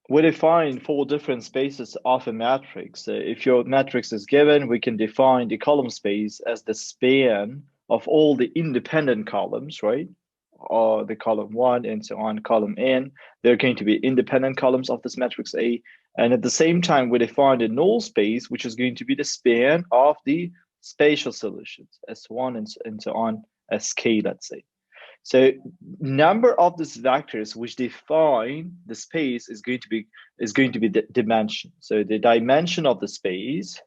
we define four different spaces of a matrix. If your matrix is given, we can define the column space as the span of all the independent columns, right? Or the column one and so on, column n. They're going to be independent columns of this matrix A. And at the same time, we define the null space, which is going to be the span of the spatial solutions, S1 and so on, Sk, let's say. So number of these vectors which define the space is going to be the dimension. So the dimension of the space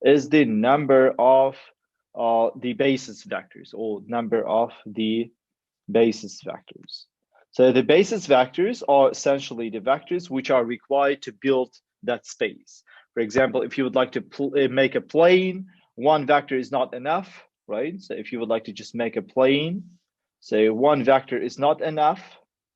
is the number of the basis vectors, or number of the basis vectors. So the basis vectors are essentially the vectors which are required to build that space. For example, if you would like to make a plane, one vector is not enough, right? So if you would like to just make a plane, say one vector is not enough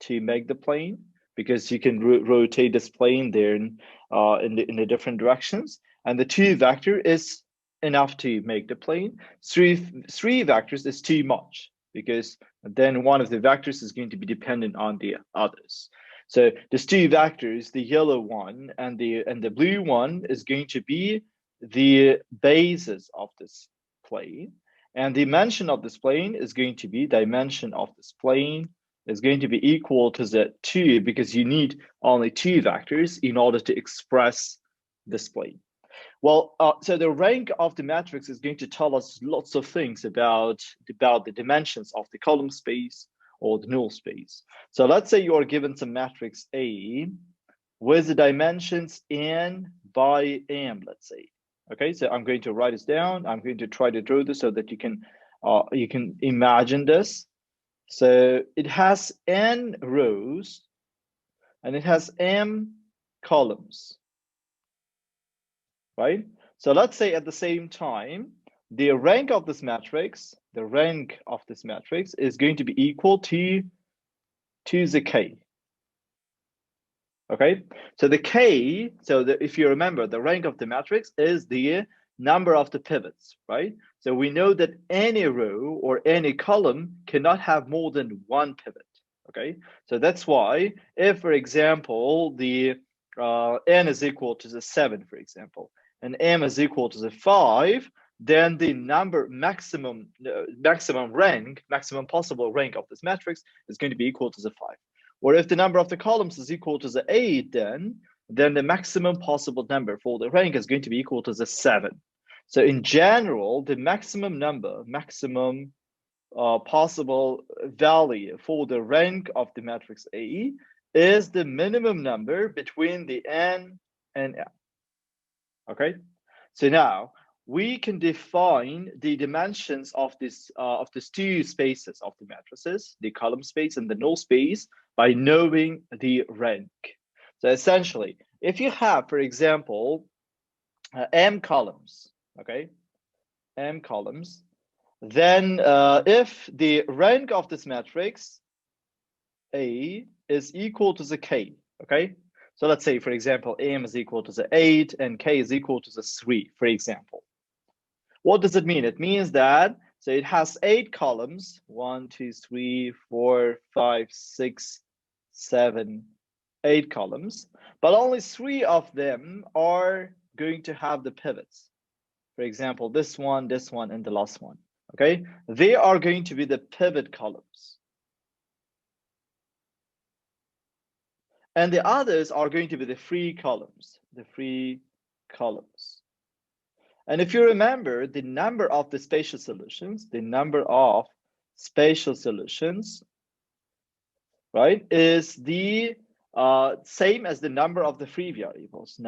to make the plane, because you can rotate this plane there in the different directions, and the two vector is enough to make the plane. Three vectors is too much, because then one of the vectors is going to be dependent on the others. So these two vectors, the yellow one and the blue one, is going to be the basis of this plane. And the dimension of this plane is going to be dimension of this plane is going to be equal to the 2, because you need only two vectors in order to express this plane. Well, so the rank of the matrix is going to tell us lots of things about the dimensions of the column space or the null space. So let's say you are given some matrix A with the dimensions n by m, let's say. Okay, so I'm going to write this down. I'm going to try to draw this so that you can imagine this. So it has n rows and it has m columns, right? So let's say at the same time, the rank of this matrix is going to be equal to the k. Okay, so the k, if you remember, the rank of the matrix is the number of the pivots, right? So we know that any row or any column cannot have more than one pivot. Okay, so that's why if, for example, the n is equal to the 7, for example, and m is equal to the 5, then the maximum possible rank of this matrix is going to be equal to the 5. Or if the number of the columns is equal to the 8, then the maximum possible number for the rank is going to be equal to the 7. So in general, the maximum possible value for the rank of the matrix A is the minimum number between the n and m. Okay, so now we can define the dimensions of these two spaces of the matrices, the column space and the null space, by knowing the rank. So essentially, if you have, for example, m columns, okay, m columns, then if the rank of this matrix A is equal to the k, okay, so let's say, for example, m is equal to the 8 and k is equal to the 3, for example. What does it mean? It means that, so it has 8 columns, 1, 2, 3, 4, 5, 6, 7, 8 columns, but only 3 of them are going to have the pivots. For example, this one, and the last one, okay? They are going to be the pivot columns. And the others are going to be the free columns, And if you remember, the number of the spatial solutions, right, is the same as the number of the free variables,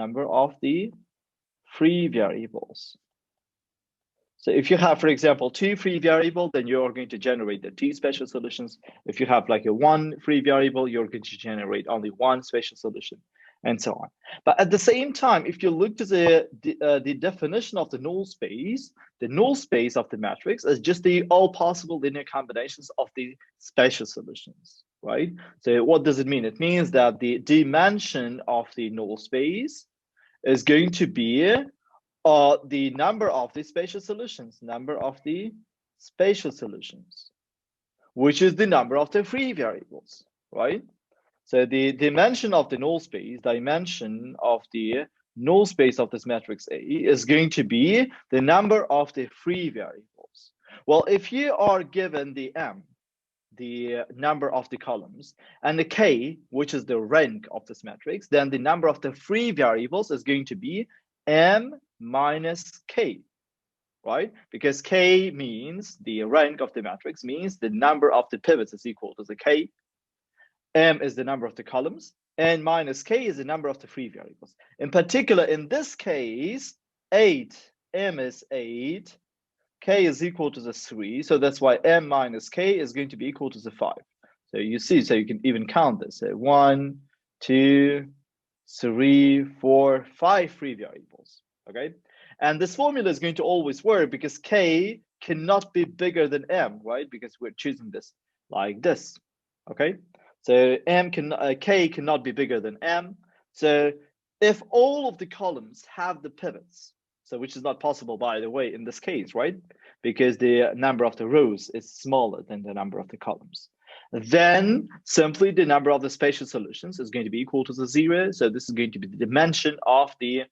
So if you have, for example, 2 free variables, then you're going to generate the 2 spatial solutions. If you have like a 1 free variable, you're going to generate only 1 spatial solution, and so on. But at the same time, if you look to the definition of the null space of the matrix is just the all possible linear combinations of the spatial solutions, right? So what does it mean? It means that the dimension of the null space is going to be the number of the spatial solutions, which is the number of the free variables, right? So the dimension of the null space, dimension of the null space of this matrix A is going to be the number of the free variables. Well, if you are given the M, the number of the columns, and the K, which is the rank of this matrix, then the number of the free variables is going to be M minus K, right? Because K means the rank of the matrix means the number of the pivots is equal to the K. M is the number of the columns, and minus K is the number of the free variables. In particular, in this case, 8, M is 8, K is equal to the 3, so that's why M minus K is going to be equal to the 5. So you see, so you can even count this. So 1, 2, 3, 4, 5 free variables, okay? And this formula is going to always work because K cannot be bigger than M, right? Because we're choosing this like this, okay? So K cannot be bigger than M. So if all of the columns have the pivots, so which is not possible, by the way, in this case, right? Because the number of the rows is smaller than the number of the columns. Then simply the number of the spatial solutions is going to be equal to the 0. So this is going to be the dimension of the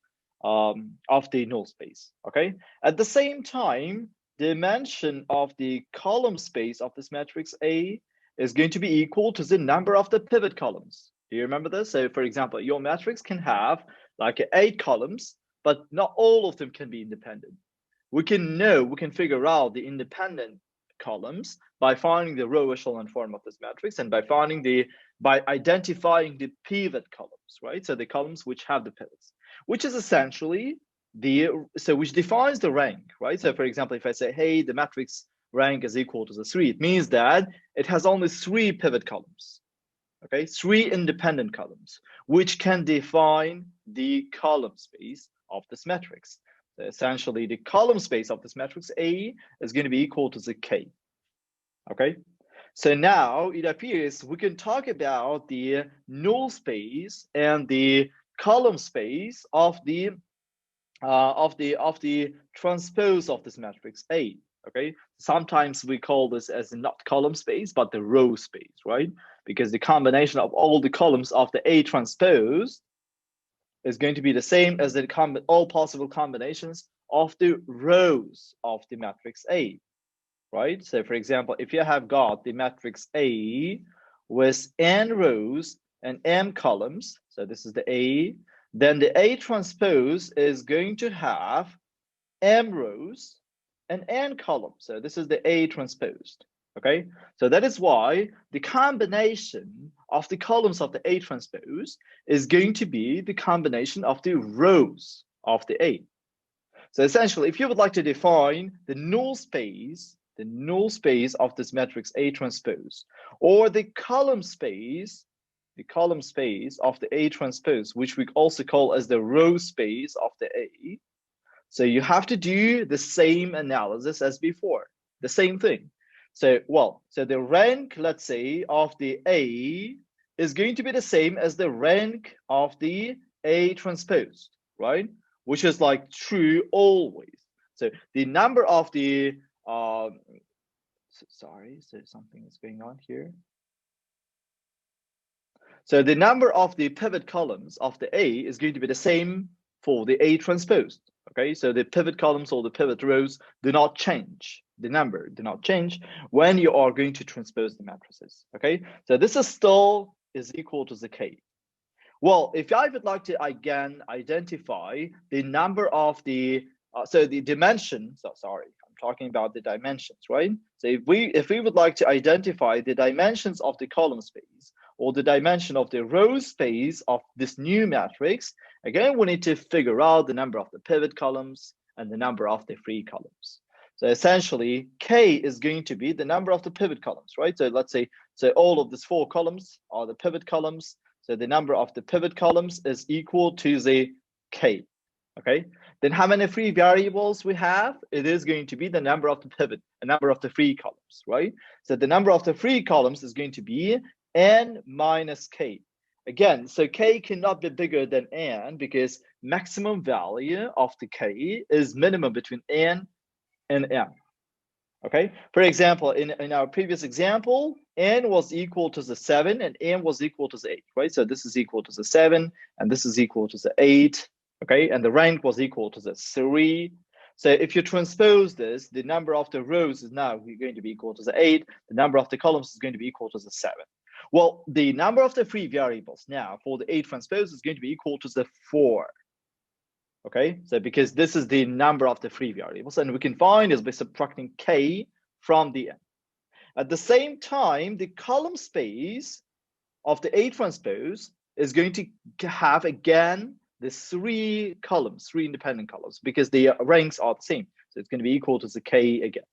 null space, okay? At the same time, the dimension of the column space of this matrix A is going to be equal to the number of the pivot columns. Do you remember this? So for example, your matrix can have like 8 columns, but not all of them can be independent. We can figure out the independent columns by finding the row echelon form of this matrix and by identifying the pivot columns, right? So the columns which have the pivots, which is essentially which defines the rank, right? So for example, if I say, hey, the matrix rank is equal to the 3, it means that it has only 3 pivot columns, okay? 3 independent columns, which can define the column space of this matrix. So essentially, the column space of this matrix A is going to be equal to the K, okay? So now it appears we can talk about the null space and the column space of the transpose of this matrix A. Okay, sometimes we call this as not column space, but the row space, right? Because the combination of all the columns of the A transpose is going to be the same as all possible combinations of the rows of the matrix A, right? So for example, if you have got the matrix A with n rows and m columns, so this is the A, then the A transpose is going to have m rows and n columns. So this is the A transposed, okay? So that is why the combination of the columns of the A transpose is going to be the combination of the rows of the A. So essentially, if you would like to define the null space of this matrix A transpose, or the column space of the A transpose, which we also call as the row space of the A, so you have to do the same analysis as before, the same thing. So the rank, let's say, of the A is going to be the same as the rank of the A transposed, right? Which is like true always. So the number of the, sorry, so something is going on here. So the number of the pivot columns of the A is going to be the same for the A transposed. Okay, so the pivot columns or the pivot rows do not change. The number do not change when you are going to transpose the matrices. Okay, so this is still is equal to the K. Well, if I would like to again identify the number of the so the dimension. So sorry, I'm talking about the dimensions, right? So if we would like to identify the dimensions of the column space or the dimension of the row space of this new matrix, again, we need to figure out the number of the pivot columns and the number of the free columns. So essentially, K is going to be the number of the pivot columns, right? So let's say, so all of these 4 columns are the pivot columns. So the number of the pivot columns is equal to the K, okay? Then how many free variables we have? It is going to be the number of the number of the free columns, right? So the number of the free columns is going to be n minus K. Again, so K cannot be bigger than n because maximum value of the K is minimum between n and m. Okay, for example, in our previous example, n was equal to the 7 and n was equal to the 8, right? So this is equal to the 7 and this is equal to the 8, okay? And the rank was equal to the 3. So if you transpose this, the number of the rows is now going to be equal to the 8. The number of the columns is going to be equal to the 7. Well, the number of the free variables now for the 8 transpose is going to be equal to the 4. Okay, so because this is the number of the free variables, and we can find is by subtracting k from the n. At the same time, the column space of the A transpose is going to have again the 3 columns, 3 independent columns, because the ranks are the same. So it's going to be equal to the k again.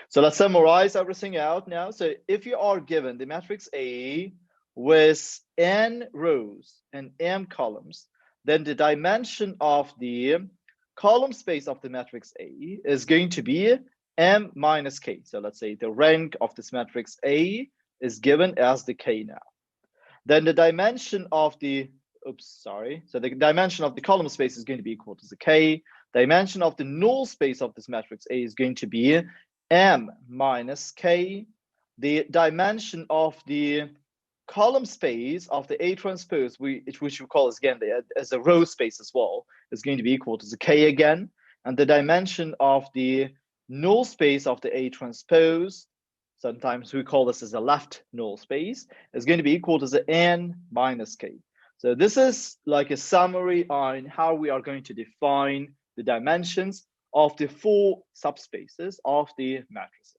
So let's summarize everything out now. So if you are given the matrix A with n rows and m columns, then the dimension of the column space of the matrix A is going to be m minus k. So let's say the rank of this matrix A is given as the k now. Then the dimension of the, so the dimension of the column space is going to be equal to the k. Dimension of the null space of this matrix A is going to be m minus k. The dimension of the column space of the A transpose, which we call again as a row space as well, is going to be equal to the k again. And the dimension of the null space of the A transpose, sometimes we call this as a left null space, is going to be equal to the n minus k. So this is like a summary on how we are going to define the dimensions of the 4 subspaces of the matrices.